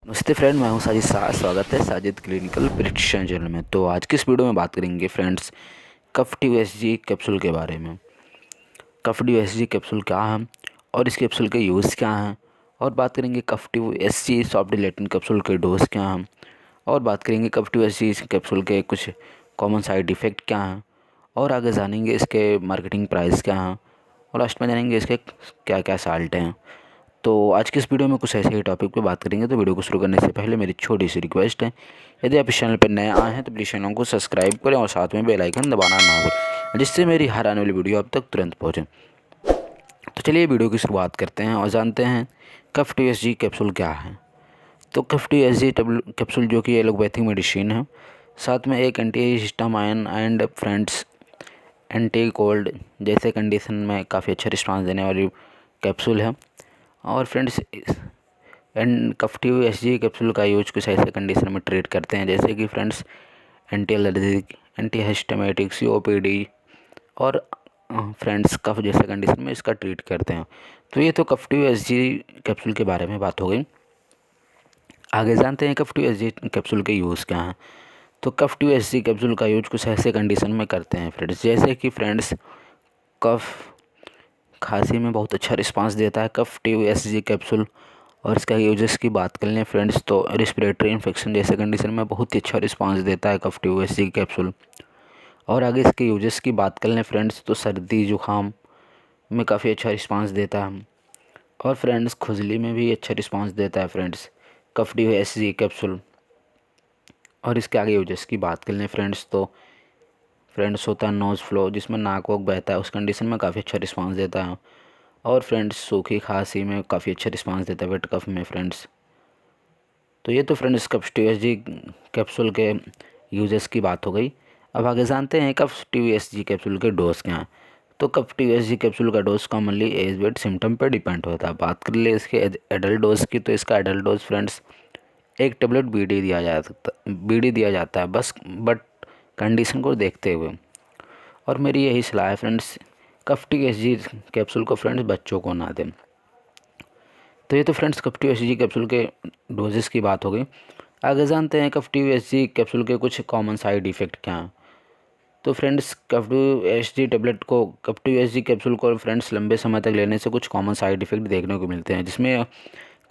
नमस्ते फ्रेंड, मैं हूं साजिद शाह। स्वागत है साजिद क्लिनिकल प्रिडिक्शन चैनल में। तो आज की इस वीडियो में बात करेंगे फ्रेंड्स कफ टी कैप्सूल के बारे में। कफ टी कैप्सूल क्या है और इस कैप्सूल के यूज़ क्या हैं, और बात करेंगे कफ टी सॉफ्ट जिलेटिन कैप्सूल के डोज क्या हैं, और बात करेंगे कफ टी कैप्सूल के कुछ कॉमन साइड इफ़ेक्ट क्या हैं, और आगे जानेंगे इसके मार्केटिंग प्राइस क्या हैं, और लास्ट में जानेंगे इसके क्या क्या साल्ट हैं। तो आज की इस वीडियो में कुछ ऐसे ही टॉपिक पे बात करेंगे। तो वीडियो को शुरू करने से पहले मेरी छोटी सी रिक्वेस्ट है, यदि आप इस चैनल पर नए आए हैं तो प्लीज़ चैनल को सब्सक्राइब करें और साथ में बेल आइकन दबाना ना भूलें, जिससे मेरी हर आने वाली वीडियो आप तक तुरंत पहुँचे। तो चलिए वीडियो की शुरुआत करते हैं और जानते हैं कफ टी कैप्सूल क्या है। तो कफ टी कैप्सूल जो कि एलोपैथिक मेडिसिन है, साथ में एक anti histamine and friends anti cold जैसे कंडीशन में काफ़ी अच्छा रिस्पांस देने वाली कैप्सूल है। और friends and cough T capsule का यूज कुछ ऐसे कंडीशन में ट्रीट करते हैं जैसे कि friends anti allergic, anti histaminic, COPD और फ्रेंड्स कफ जैसे कंडीशन में इसका ट्रीट करते हैं। तो ये तो कफ टी कैप्सूल के बारे में बात हो गई। आगे जानते हैं कफ टी कैप्सूल के यूज़ क्या हैं। तो कफ टी कैप्सूल का यूज कुछ ऐसे कंडीशन में करते हैं फ्रेंड्स, जैसे कि फ्रेंड्स कफ खांसी में बहुत अच्छा रिस्पांस देता है कफ टी कैप्सूल। और इसका यूजेस की बात कर लें फ्रेंड्स, तो रिस्पिरेटरी इन्फेक्शन जैसे कंडीशन में बहुत ही अच्छा रिस्पांस देता है कफ टी कैप्सूल। और आगे इसके यूजेस की बात कर लें फ्रेंड्स, तो सर्दी जुकाम में काफ़ी अच्छा रिस्पांस देता है। और फ्रेंड्स खुजली में भी अच्छा रिस्पांस देता है फ्रेंड्स कफ टी कैप्सूल। और इसके आगे यूजेस की बात कर लें फ्रेंड्स, तो फ्रेंड्स होता है नोज़ फ्लो, जिसमें नाक वाक बहता है, उस कंडीशन में काफ़ी अच्छा रिस्पांस देता है। और फ्रेंड्स सूखी खांसी में काफ़ी अच्छा रिस्पांस देता है वेट कफ में फ्रेंड्स। तो ये तो फ्रेंड्स कफ टी कैप्सूल के यूजेस की बात हो गई। अब आगे जानते हैं कफ टी कैप्सूल के डोज क्या हैं। तो कफ टी कैप्सूल का dose commonly as wet symptom पर डिपेंड होता है। बात कर ले इसके एडल्ट डोज की, तो इसका एडल्ट डोज फ्रेंड्स एक टेबलेट बीडी दिया जाता है बस, बट कंडीशन को देखते हुए। और मेरी यही सलाह है फ्रेंड्स, कफ टी कैप्सूल को फ्रेंड्स बच्चों को ना दें। तो ये तो फ्रेंड्स कफ टी कैप्सूल के डोजेस की बात हो गई। आगे जानते हैं कफ टी कैप्सूल के कुछ कॉमन साइड इफ़ेक्ट क्या हैं। तो फ्रेंड्स कफ टी कैप्सूल को फ्रेंड्स लंबे समय तक लेने से कुछ कॉमन साइड इफ़ेक्ट देखने को मिलते हैं, जिसमें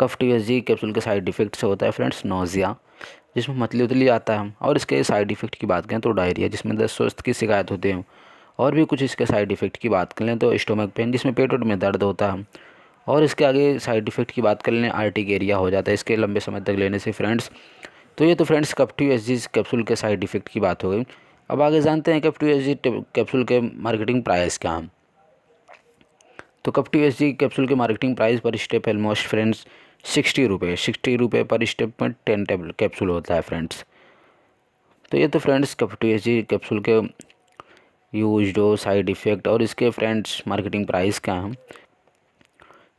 कफ टी कैप्सूल के साइड इफ़ेक्ट से होता है फ्रेंड्स नोज़िया, जिसमें मतली उतली आता है। और इसके साइड इफ़ेक्ट की बात करें तो डायरिया, जिसमें दस्त स्वास्थ्य की शिकायत होती है। और भी कुछ इसके साइड इफ़ेक्ट की बात कर लें तो स्टोमक पेन, जिसमें पेट में दर्द होता है। और इसके आगे साइड इफ़ेक्ट की बात कर लें आर्टिकेरिया हो जाता है इसके लंबे समय तक लेने से फ्रेंड्स। तो ये तो फ्रेंड्स कफ टी कैप्सूल के साइड इफ़ेक्ट की बात हो गई। अब आगे जानते हैं कफ टी कैप्सूल के मार्केटिंग प्राइस क्या हैं। तो कफ टी कैप्सूल के मार्केटिंग प्राइस पर स्टेप ऑलमोस्ट फ्रेंड्स 60 रुपये पर स्टेप में 10 टेबल कैप्सूल होता है फ्रेंड्स। तो ये तो फ्रेंड्स कफ टी कैप्सूल के यूज डो साइड इफ़ेक्ट और इसके फ्रेंड्स मार्केटिंग प्राइस क्या हैं।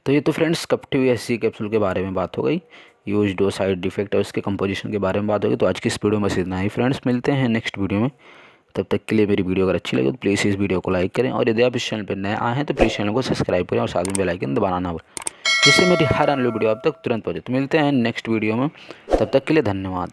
तो ये तो फ्रेंड्स कफ टी कैप्सूल के बारे में बात हो गई, यूज डो साइड इफेक्ट और इसके कंपोजिशन के बारे में बात हो गई। तो आज की इस वीडियो में बस इतना ही फ्रेंड्स, मिलते हैं नेक्स्ट वीडियो में। तब तक के लिए मेरी वीडियो अगर अच्छी लगे तो प्लीज़ इस वीडियो को लाइक करें, और यदि आप इस चैनल पर नए आए हैं तो प्लीज़ चैनल को सब्सक्राइब करें और साथ में बेल आइकन दबाना ना भूलें, जिससे मेरी हर आने वाली वीडियो आप तक तुरंत पहुंचे। तो मिलते हैं नेक्स्ट वीडियो में, तब तक के लिए धन्यवाद।